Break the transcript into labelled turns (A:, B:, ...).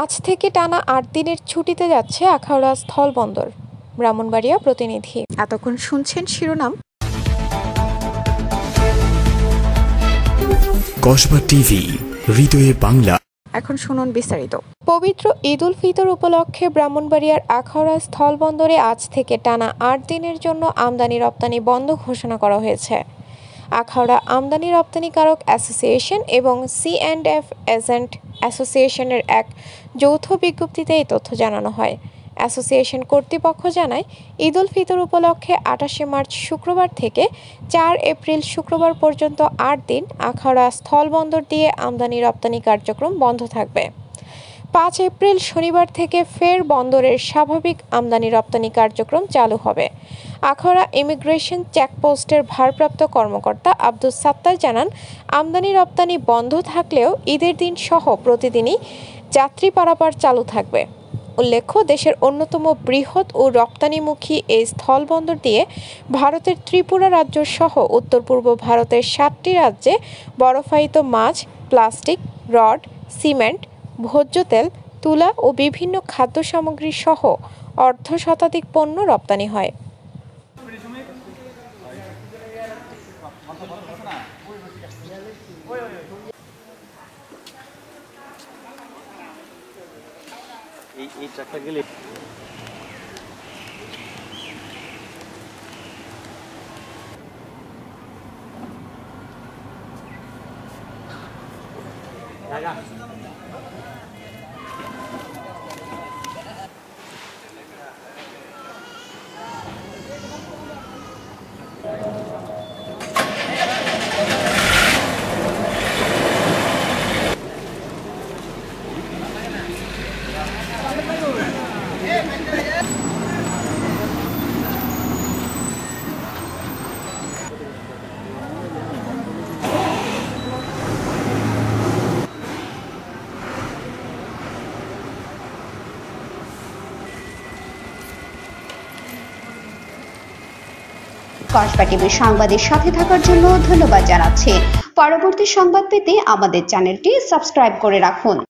A: আজ থেকে টানা ৮ দিনের ছুটিতে যাচ্ছে আখাউড়া স্থলবন্দর। ব্রাহ্মণবাড়িয়া প্রতিনিধি। এতক্ষণ শুনছেন শিরোনাম।
B: কসবা টিভি, হৃদয়ে বাংলা।
A: এখন শুনুন বিস্তারিত। পবিত্র ঈদ উল ফিতর উপলক্ষে ব্রাহ্মণবাড়িয়ার আখাউড়া স্থলবন্দরে আজ থেকে টানা ৮ দিনের জন্য আমদানি রপ্তানি বন্ধ ঘোষণা করা হয়েছে। আখাউড়া আমদানি রপ্তানিকারক অ্যাসোসিয়েশন এবং C&F এজেন্ট অ্যাসোসিয়েশনের এক যৌথ বিজ্ঞপ্তিতে এই তথ্য জানানো হয়। অ্যাসোসিয়েশন কর্তৃপক্ষ জানায়, ঈদ উল ফিতর উপলক্ষে ২৮শে মার্চ শুক্রবার থেকে ৪ এপ্রিল শুক্রবার পর্যন্ত ৮ দিন আখাউড়া স্থলবন্দর দিয়ে আমদানি রপ্তানি কার্যক্রম বন্ধ থাকবে। ৫ এপ্রিল শনিবার থেকে ফের বন্দরের স্বাভাবিক আমদানি রপ্তানি কার্যক্রম চালু হবে। আখাউড়া ইমিগ্রেশন চেকপোস্টের ভারপ্রাপ্ত কর্মকর্তা আব্দুস সাত্তার জানান, আমদানি রপ্তানি বন্ধ থাকলেও ঈদের দিন সহ প্রতিদিনই যাত্রী পারাপার চালু থাকবে। উল্লেখ্য, দেশের অন্যতম বৃহৎ ও রপ্তানিমুখী এই স্থলবন্দর দিয়ে ভারতের ত্রিপুরা রাজ্য সহ উত্তর পূর্ব ভারতের ৭টি রাজ্যে বরফায়িত মাছ, প্লাস্টিক, রড, সিমেন্ট, ভোজ্য তেল, তুলা ও বিভিন্ন খাদ্য সামগ্রী সহ অর্ধশতাধিক পণ্য রপ্তানি হয়।
C: এই ট্রাকটা গেলে
D: কসবা টিভির সংবাদের সাথে থাকার জন্য ধন্যবাদ জানাচ্ছি। পরবর্তী সংবাদ পেতে আমাদের চ্যানেলটি সাবস্ক্রাইব করে রাখুন।